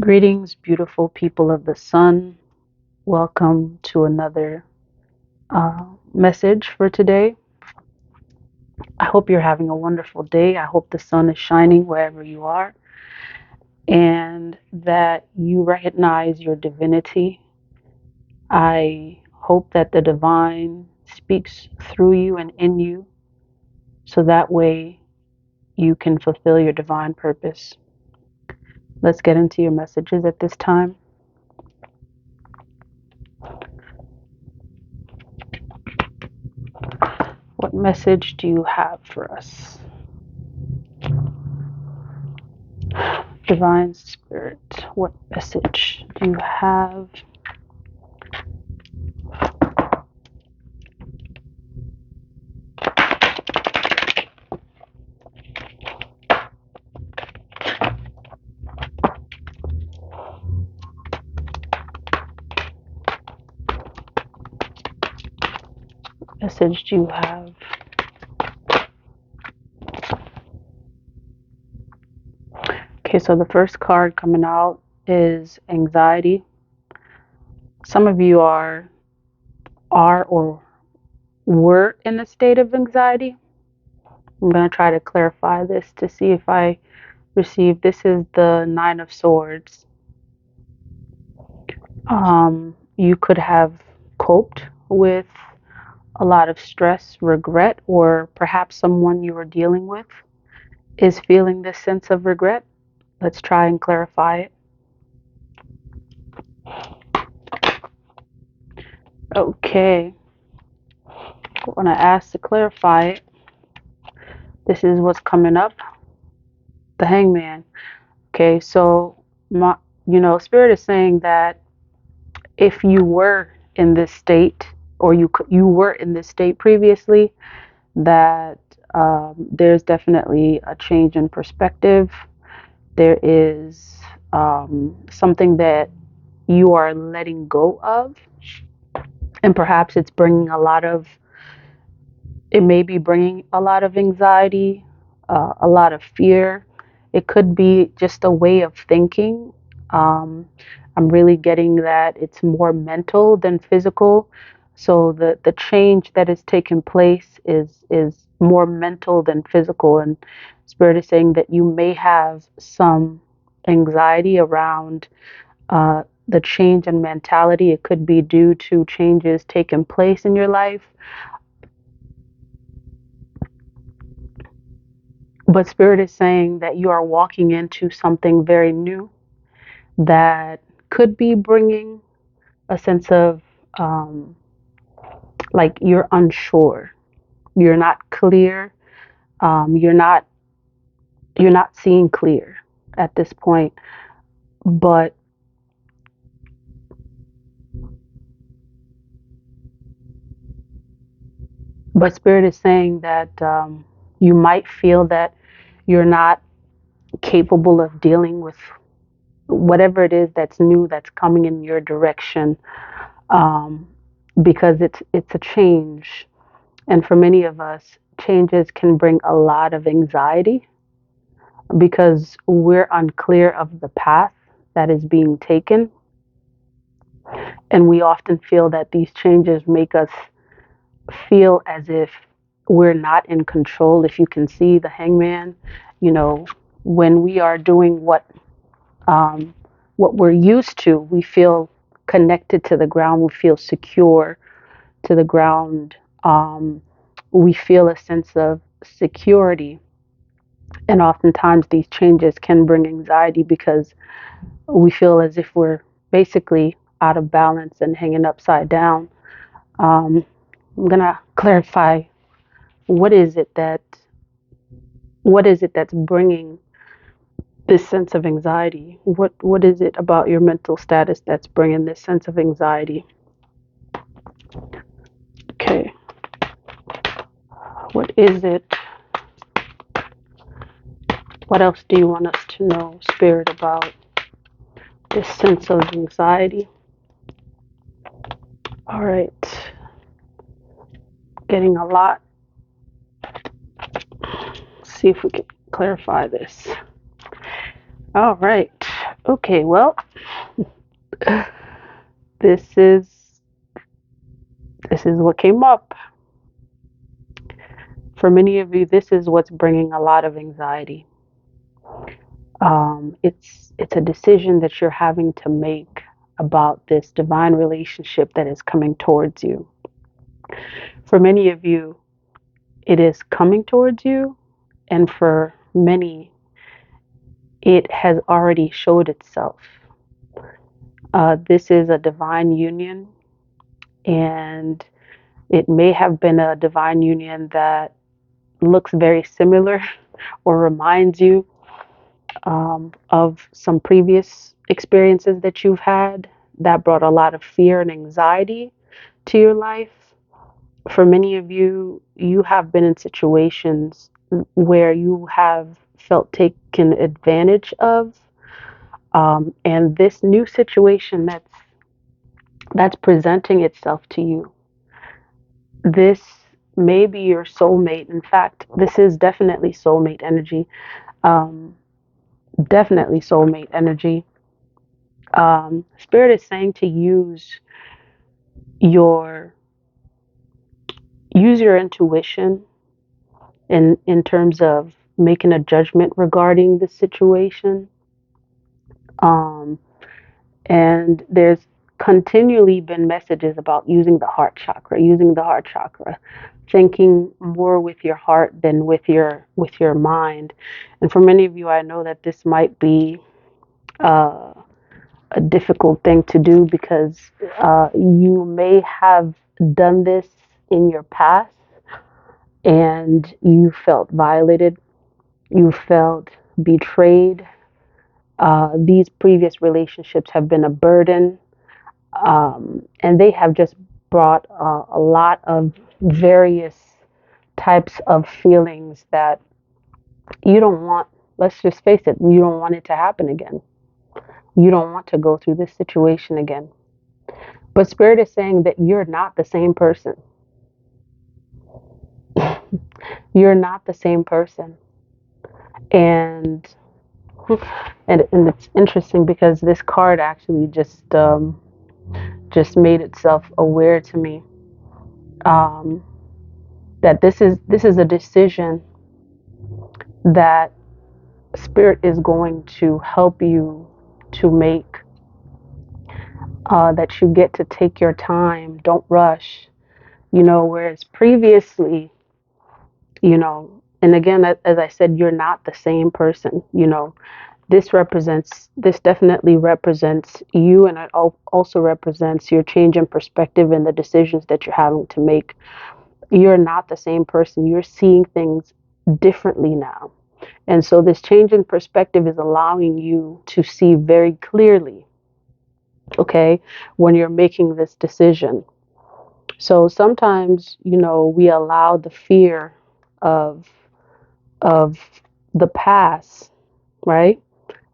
Greetings, beautiful people of the sun. Welcome to another message for today. I hope you're having a wonderful day. I hope the sun is shining wherever you are and that you recognize your divinity. I hope that the divine speaks through you and in you so that way you can fulfill your divine purpose. Let's get into your messages at this time. What message do you have for us? Divine Spirit, what message do you have? Message do you have? Okay, so the first card coming out is anxiety. Some of you are or were in a state of anxiety. I'm going to try to clarify this to see if I receive. This is the Nine of Swords. You could have coped with a lot of stress, regret, or perhaps someone you were dealing with is feeling this sense of regret. Let's try and clarify it. Okay. When I asked to clarify it, this is what's coming up. The Hangman. Okay, so Spirit is saying that if you were in this state, or you were in this state previously, that there's definitely a change in perspective. There is something that you are letting go of, and perhaps it may be bringing a lot of anxiety, a lot of fear. It could be just a way of thinking. I'm really getting that it's more mental than physical. So the change that has taken place is more mental than physical. And Spirit is saying that you may have some anxiety around the change in mentality. It could be due to changes taking place in your life. But Spirit is saying that you are walking into something very new that could be bringing a sense of like you're unsure, you're not clear, you're not seeing clear at this point. But Spirit is saying that you might feel that you're not capable of dealing with whatever it is that's new that's coming in your direction, um, because it's a change. And for many of us, changes can bring a lot of anxiety because we're unclear of the path that is being taken. And we often feel that these changes make us feel as if we're not in control. If you can see the Hangman, you know, when we are doing what we're used to, we feel connected to the ground, we feel secure to the ground, we feel a sense of security. And oftentimes these changes can bring anxiety because we feel as if we're basically out of balance and hanging upside down. I'm gonna clarify what is it that's bringing this sense of anxiety. What is it about your mental status that's bringing this sense of anxiety? Okay, what is it? What else do you want us to know, Spirit, about this sense of anxiety? All right, getting a lot. Let's see if we can clarify this. All right. Okay, well, this is what came up. For many of you, this is what's bringing a lot of anxiety. It's a decision that you're having to make about this divine relationship that is coming towards you. For many of you, it is coming towards you, and for many, it has already showed itself. This is a divine union, and it may have been a divine union that looks very similar or reminds you of some previous experiences that you've had that brought a lot of fear and anxiety to your life. For many of you, you have been in situations where you have felt taken advantage of, and this new situation that's presenting itself to you. This may be your soulmate. In fact, this is definitely soulmate energy. Um, Definitely soulmate energy. Spirit is saying to your use your intuition in terms of making a judgment regarding the situation. Um, and there's continually been messages about using the heart chakra, thinking more with your heart than with your mind. And for many of you, I know that this might be uh, a difficult thing to do because you may have done this in your past and you felt violated, you felt betrayed. These previous relationships have been a burden, and they have just brought a lot of various types of feelings that you don't want. Let's just face it, you don't want it to happen again. You don't want to go through this situation again. But Spirit is saying that you're not the same person. You're not the same person. And and it's interesting because this card actually just made itself aware to me, um, that this is a decision that Spirit is going to help you to make, that you get to take your time, don't rush, whereas previously, and again, as I said, you're not the same person. This definitely represents you, and it also represents your change in perspective and the decisions that you're having to make. You're not the same person. You're seeing things differently now. And so this change in perspective is allowing you to see very clearly, okay, when you're making this decision. So sometimes, we allow the fear of of the past, right?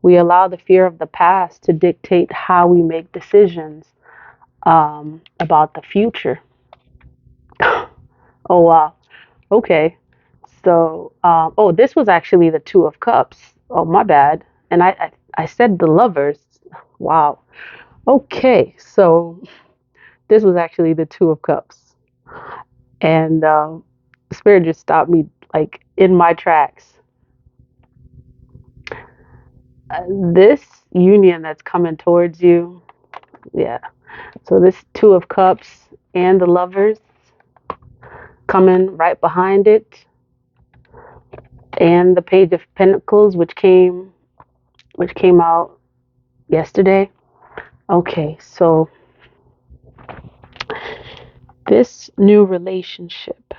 We allow the fear of the past to dictate how we make decisions about the future. Oh, wow. Okay. So, oh, this was actually the Two of Cups. Oh, my bad. And I said the Lovers. Wow. Okay. So this was actually the Two of Cups. And Spirit just stopped me like in my tracks. This union that's coming towards you, yeah. So this Two of Cups and the Lovers coming right behind it, and the Page of Pentacles, which came out yesterday. Okay, so this new relationship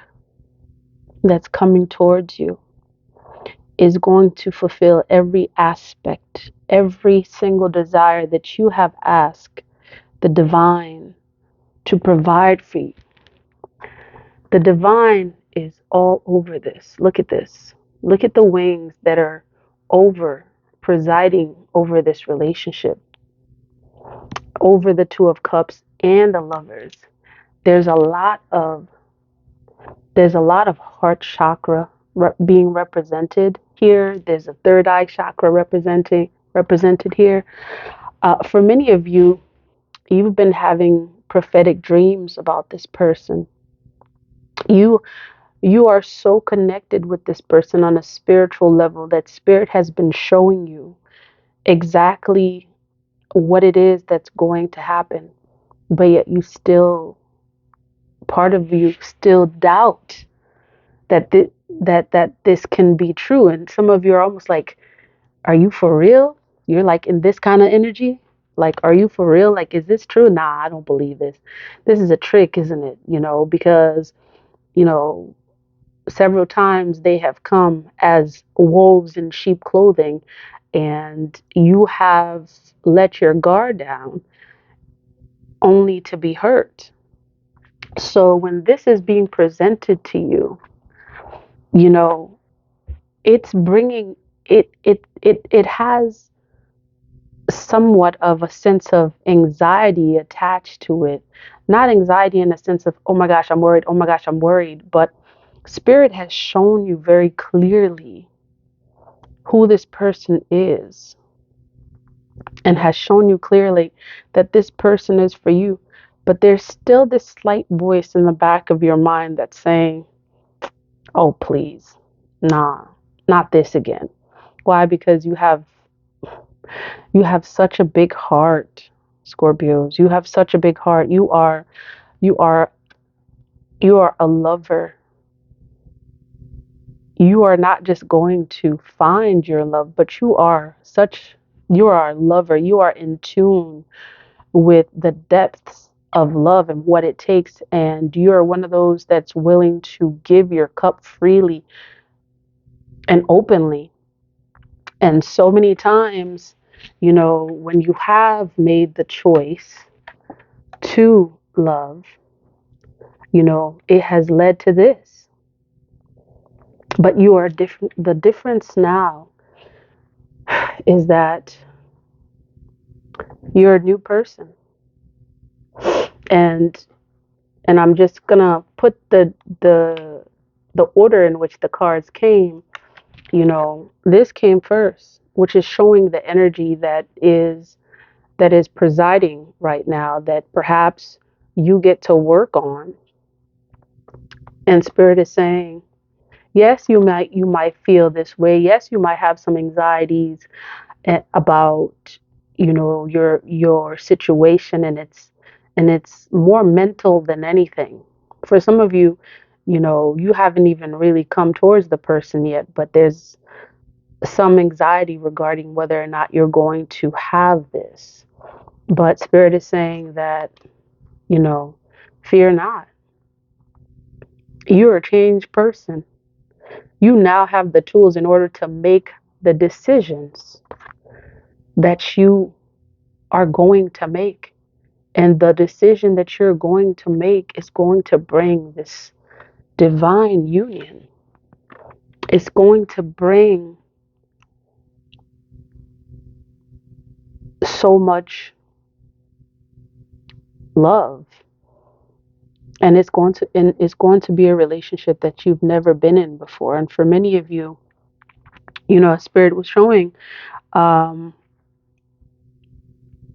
that's coming towards you is going to fulfill every aspect, every single desire that you have asked the divine to provide for you. The divine is all over this. Look at this. Look at the wings that are presiding over this relationship, over the Two of Cups and the Lovers. There's a lot of heart chakra being represented here. There's a third eye chakra represented, represented here. For many of you, you've been having prophetic dreams about this person. You you are so connected with this person on a spiritual level that spirit has been showing you exactly what it is that's going to happen, but yet you still, part of you still doubt that that this can be true. And some of you are almost like, are you for real? You're like in this kind of energy. Like, are you for real? Like, is this true? Nah, I don't believe this. This is a trick, isn't it? Because, you know, several times they have come as wolves in sheep clothing, and you have let your guard down only to be hurt. So when this is being presented to you, you know, it's bringing it has somewhat of a sense of anxiety attached to it. Not anxiety in the sense of, oh my gosh, I'm worried, oh my gosh, I'm worried, but spirit has shown you very clearly who this person is, and has shown you clearly that this person is for you. But there's still this slight voice in the back of your mind that's saying, oh, please, nah, not this again. Why? Because you have such a big heart, Scorpios. You have such a big heart. You are you are a lover. You are not just going to find your love, but you are a lover. You are in tune with the depths of love and what it takes, and you're one of those that's willing to give your cup freely and openly. And so many times, when you have made the choice to love, it has led to this. But you are different. The difference now is that you're a new person. And I'm just gonna put the order in which the cards came. This came first, which is showing the energy that is presiding right now, that perhaps you get to work on. And spirit is saying, yes, you might feel this way. Yes, you might have some anxieties about your situation, and it's more mental than anything. For some of you, you haven't even really come towards the person yet, but there's some anxiety regarding whether or not you're going to have this. But spirit is saying that, fear not. You're a changed person. You now have the tools in order to make the decisions that you are going to make. And the decision that you're going to make is going to bring this divine union. It's going to bring so much love. And it's going to be a relationship that you've never been in before. And for many of you, Spirit was showing, um,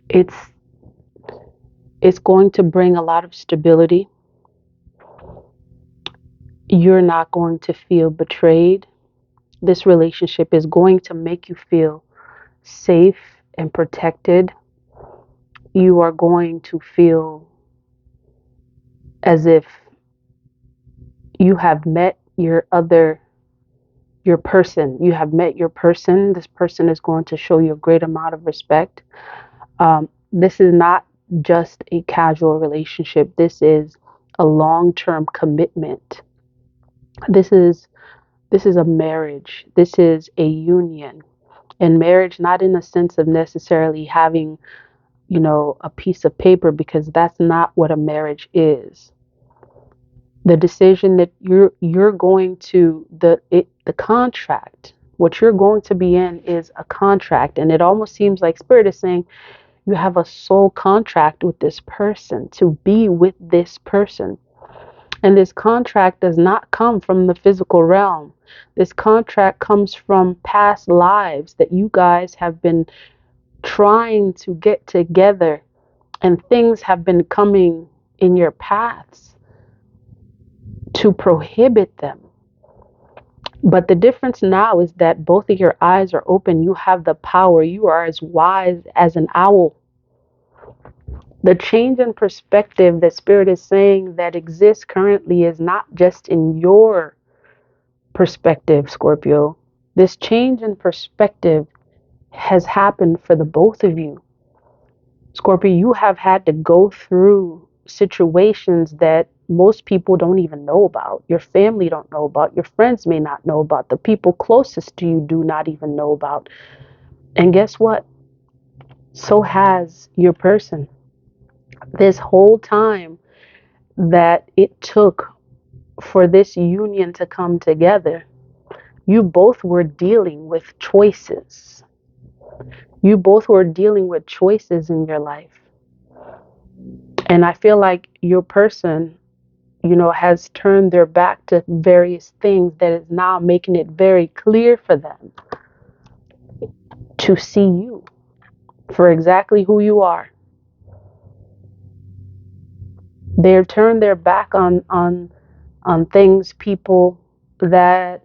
it's it's going to bring a lot of stability. You're not going to feel betrayed. This relationship is going to make you feel safe and protected. You are going to feel as if you have met your person. You have met your person. This person is going to show you a great amount of respect. This is not just a casual relationship. This is a long-term commitment. This is a marriage. This is a union. And marriage, not in a sense of necessarily having, a piece of paper, because that's not what a marriage is. The decision that you're going to the contract, what you're going to be in is a contract, and it almost seems like spirit is saying you have a soul contract with this person to be with this person. And this contract does not come from the physical realm. This contract comes from past lives that you guys have been trying to get together, and things have been coming in your paths to prohibit them. But the difference now is that both of your eyes are open. You have the power. You are as wise as an owl. The change in perspective that Spirit is saying that exists currently is not just in your perspective, Scorpio. This change in perspective has happened for the both of you. Scorpio, you have had to go through situations that most people don't even know about. Your family don't know about. Your friends may not know about. The people closest to you do not even know about. And guess what? So has your person. This whole time that it took for this union to come together, you both were dealing with choices. You both were dealing with choices in your life. And I feel like your person, has turned their back to various things that is now making it very clear for them to see you for exactly who you are. They've turned their back on things, people that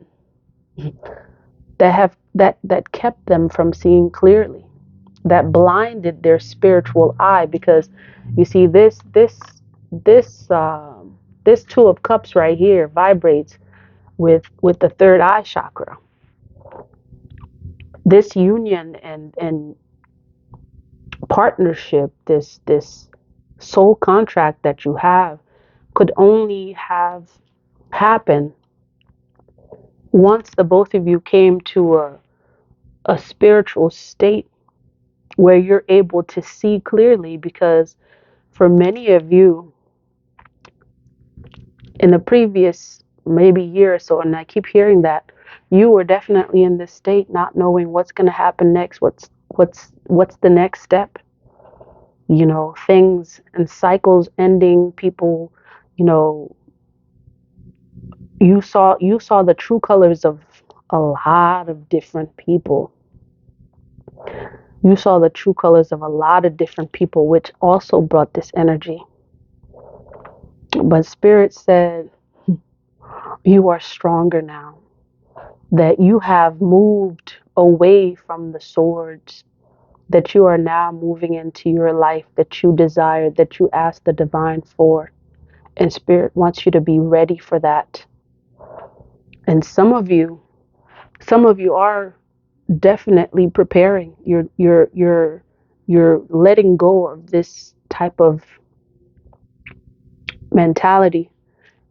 that kept them from seeing clearly, that blinded their spiritual eye. Because you see, this Two of Cups right here vibrates with the third eye chakra. This union and partnership, this soul contract that you have, could only have happened once the both of you came to a spiritual state where you're able to see clearly. Because for many of you in the previous maybe year or so, and I keep hearing that, you were definitely in this state, not knowing what's going to happen next, what's the next step. Things and cycles ending, people, you know, you saw the true colors of a lot of different people. You saw the true colors of a lot of different people, which also brought this energy. But Spirit said, you are stronger now, that you have moved away from the swords, that you are now moving into your life that you desired, that you asked the divine for. And Spirit wants you to be ready for that. And some of you are definitely preparing. You're letting go of this type of mentality.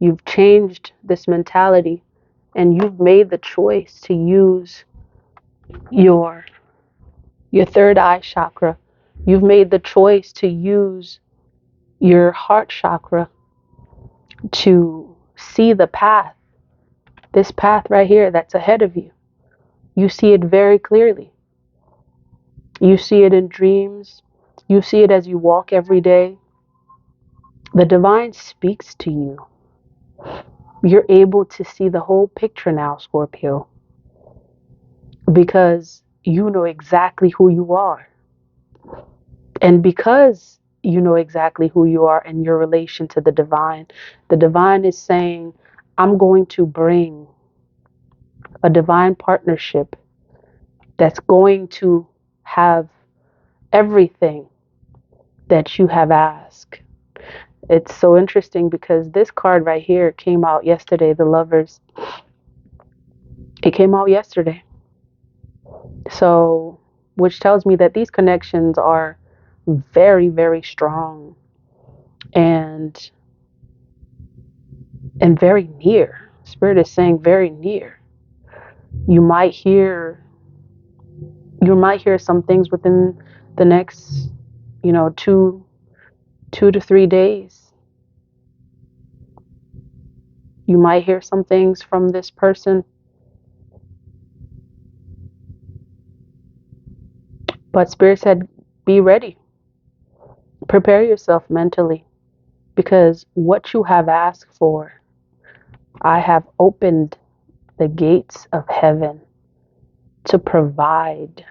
You've changed this mentality, and you've made the choice to use your third eye chakra. You've made the choice to use your heart chakra to see the path. This path right here that's ahead of you. You see it very clearly. You see it in dreams. You see it as you walk every day. The divine speaks to you. You're able to see the whole picture now, Scorpio, because you know exactly who you are. And because you know exactly who you are in your relation to the divine is saying, I'm going to bring a divine partnership that's going to have everything that you have asked. It's so interesting because this card right here came out yesterday, the Lovers. It came out yesterday. So, which tells me that these connections are very, very strong and very near. Spirit is saying very near. You might hear some things within the next, 2 to 3 days. You might hear some things from this person. But Spirit said, be ready. Prepare yourself mentally, because what you have asked for, I have opened the gates of heaven to provide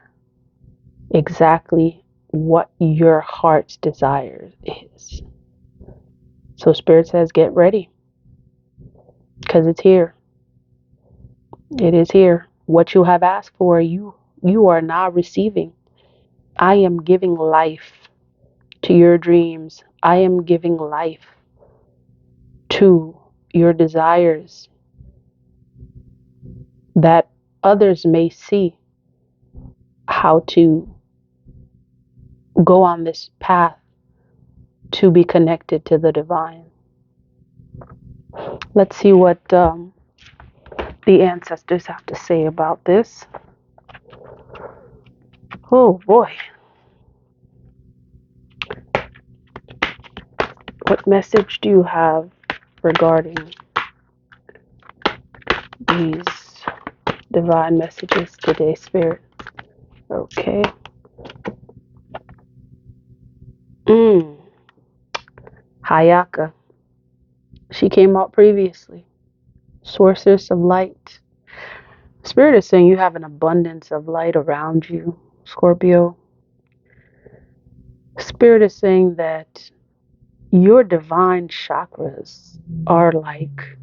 exactly what your heart's desire is. So Spirit says, get ready, because it's here. It is here. What you have asked for, you are now receiving. I am giving life to your dreams. I am giving life to your desires that others may see how to go on this path to be connected to the divine. Let's see what the ancestors have to say about this. Oh boy. What message do you have regarding these divine messages today, Spirit? Okay. Hayaka. She came out previously. Sources of light. Spirit is saying you have an abundance of light around you, Scorpio. Spirit is saying that your divine chakras are like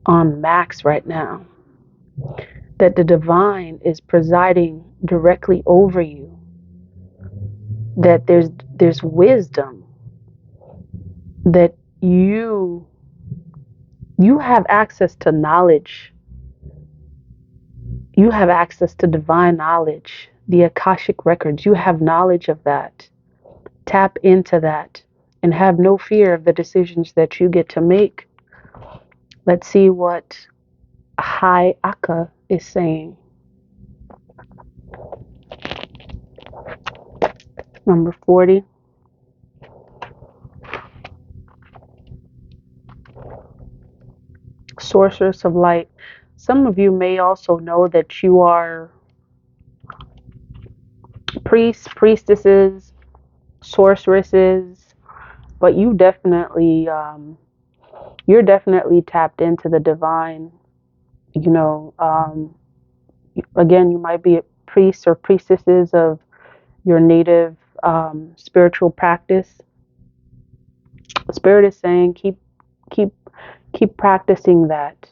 on max right now. That the divine is presiding directly over you. That there's wisdom. That you have access to knowledge. You have access to divine knowledge, the Akashic records. You have knowledge of that. Tap into that and have no fear of the decisions that you get to make. Let's see what Hayaka is saying. Number 40. Sorceress of light. Some of you may also know that you are priests, priestesses, sorceresses, but you're definitely tapped into the divine. Again, you might be priests or priestesses of your native spiritual practice. Spirit is saying keep practicing that.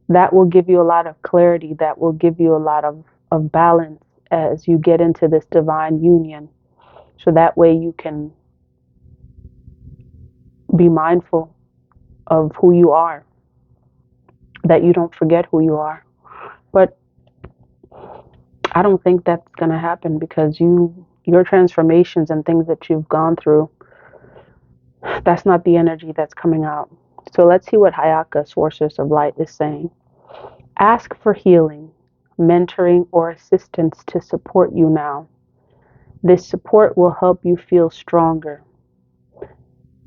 That will give you a lot of clarity. That will give you a lot of balance as you get into this divine union. So that way you can be mindful of who you are. That you don't forget who you are. But I don't think that's going to happen because your transformations and things that you've gone through, that's not the energy that's coming out. So let's see what Hayaka, Sources of Light, is saying. Ask for healing, mentoring, or assistance to support you now. This support will help you feel stronger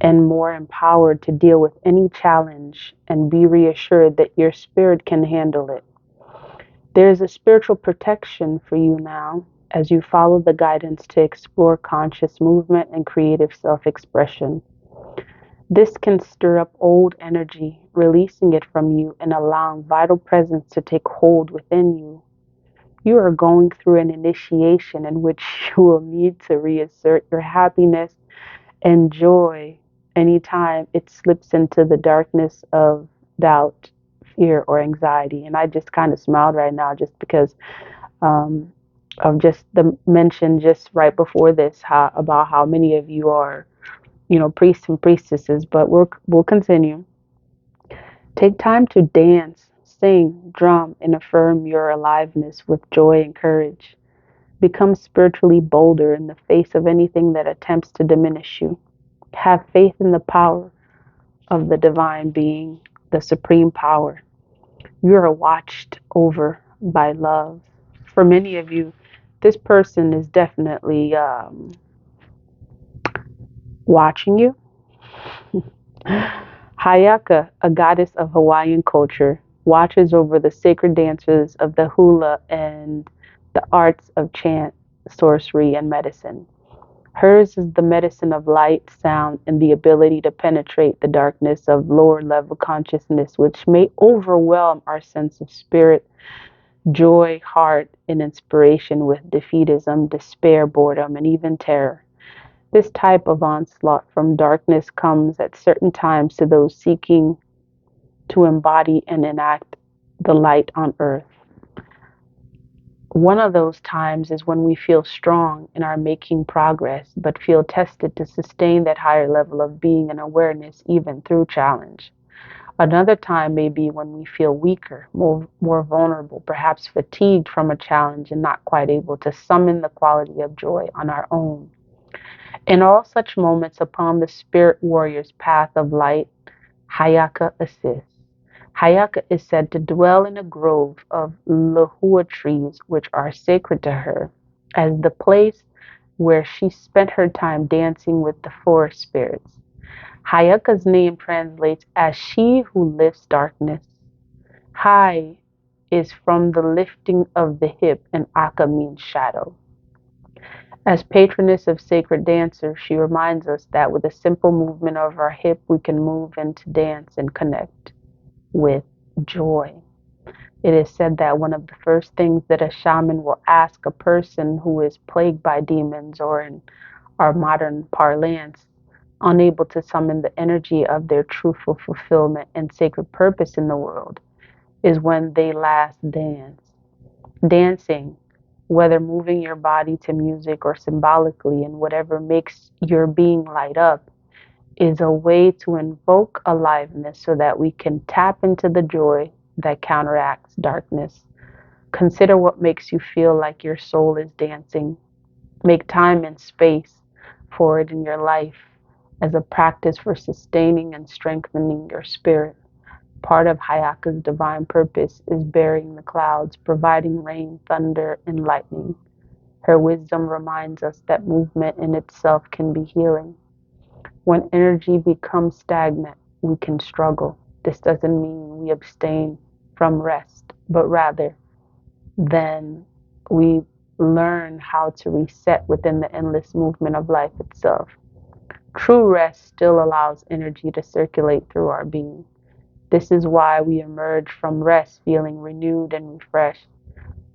and more empowered to deal with any challenge and be reassured that your spirit can handle it. There is a spiritual protection for you now as you follow the guidance to explore conscious movement and creative self-expression. This can stir up old energy, releasing it from you and allowing vital presence to take hold within you. You are going through an initiation in which you will need to reassert your happiness and joy anytime it slips into the darkness of doubt, fear, or anxiety. And I just kind of smiled right now just because of just the mention just right before this about how many of you are priests and priestesses, but we'll continue. Take time to dance, sing, drum, and affirm your aliveness with joy and courage. Become spiritually bolder in the face of anything that attempts to diminish you. Have faith in the power of the divine being, the supreme power. You are watched over by love. For many of you, this person is definitely watching you. Hayaka, a goddess of Hawaiian culture, watches over the sacred dances of the hula and the arts of chant, sorcery, and medicine. Hers is the medicine of light, sound, and the ability to penetrate the darkness of lower level consciousness, which may overwhelm our sense of spirit joy, heart, and inspiration with defeatism, despair, boredom, and even terror. This type of onslaught from darkness comes at certain times to those seeking to embody and enact the light on earth. One of those times is when we feel strong and are making progress, but feel tested to sustain that higher level of being and awareness even through challenge. Another time may be when we feel weaker, more vulnerable, perhaps fatigued from a challenge and not quite able to summon the quality of joy on our own. In all such moments upon the spirit warrior's path of light, Hayaka assists. Hayaka is said to dwell in a grove of lehua trees which are sacred to her, as the place where she spent her time dancing with the forest spirits. Hayaka's name translates as she who lifts darkness. Hai is from the lifting of the hip, and Aka means shadow. As patroness of sacred dancers, she reminds us that with a simple movement of our hip, we can move into dance and connect with joy. It is said that one of the first things that a shaman will ask a person who is plagued by demons, or in our modern parlance, unable to summon the energy of their truthful fulfillment and sacred purpose in the world, is when they last dance. Dancing, whether moving your body to music or symbolically in whatever makes your being light up, is a way to invoke aliveness so that we can tap into the joy that counteracts darkness. Consider what makes you feel like your soul is dancing. Make time and space for it in your life as a practice for sustaining and strengthening your spirit. Part of Hayaka's divine purpose is burying the clouds, providing rain, thunder, and lightning. Her wisdom reminds us that movement in itself can be healing. When energy becomes stagnant, we can struggle. This doesn't mean we abstain from rest, but rather then we learn how to reset within the endless movement of life itself. True rest still allows energy to circulate through our being. This is why we emerge from rest feeling renewed and refreshed.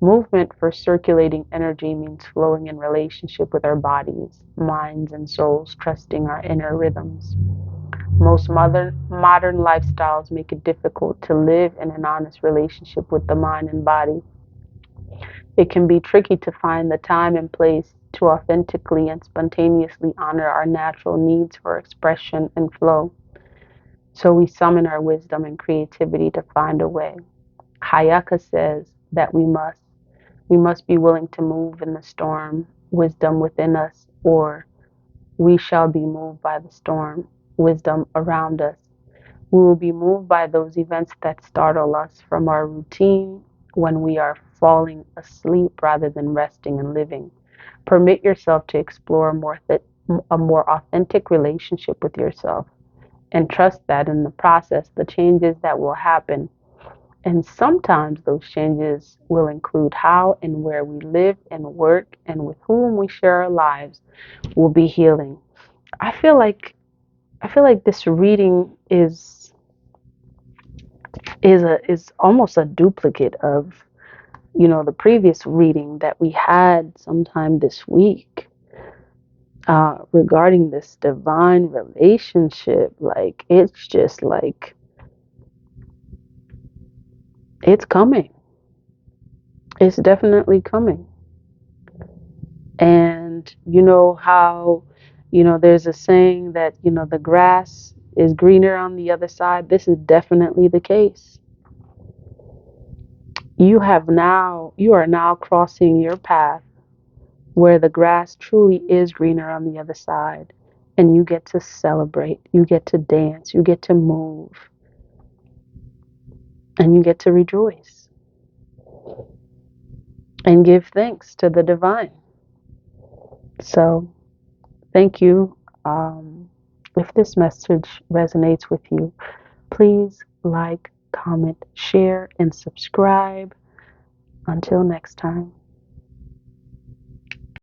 Movement for circulating energy means flowing in relationship with our bodies, minds, and souls, trusting our inner rhythms. Most modern lifestyles make it difficult to live in an honest relationship with the mind and body. It can be tricky to find the time and place to authentically and spontaneously honor our natural needs for expression and flow. So we summon our wisdom and creativity to find a way. Hayaka says that we must be willing to move in the storm, wisdom within us, or we shall be moved by the storm, wisdom around us. We will be moved by those events that startle us from our routine when we are falling asleep rather than resting and living. Permit yourself to explore a more authentic relationship with yourself, and trust that in the process, the changes that will happen, and sometimes those changes will include how and where we live and work and with whom we share our lives, will be healing. I feel like this reading is almost a duplicate of the previous reading that we had sometime this week, regarding this divine relationship. Like, it's just like it's coming. It's definitely coming. And you know how there's a saying that the grass is greener on the other side. This is definitely the case. You are now crossing your path where the grass truly is greener on the other side, and you get to celebrate, you get to dance, you get to move, and you get to rejoice and give thanks to the divine. So thank you. If this message resonates with you, please like, comment, share, and subscribe. Until next time.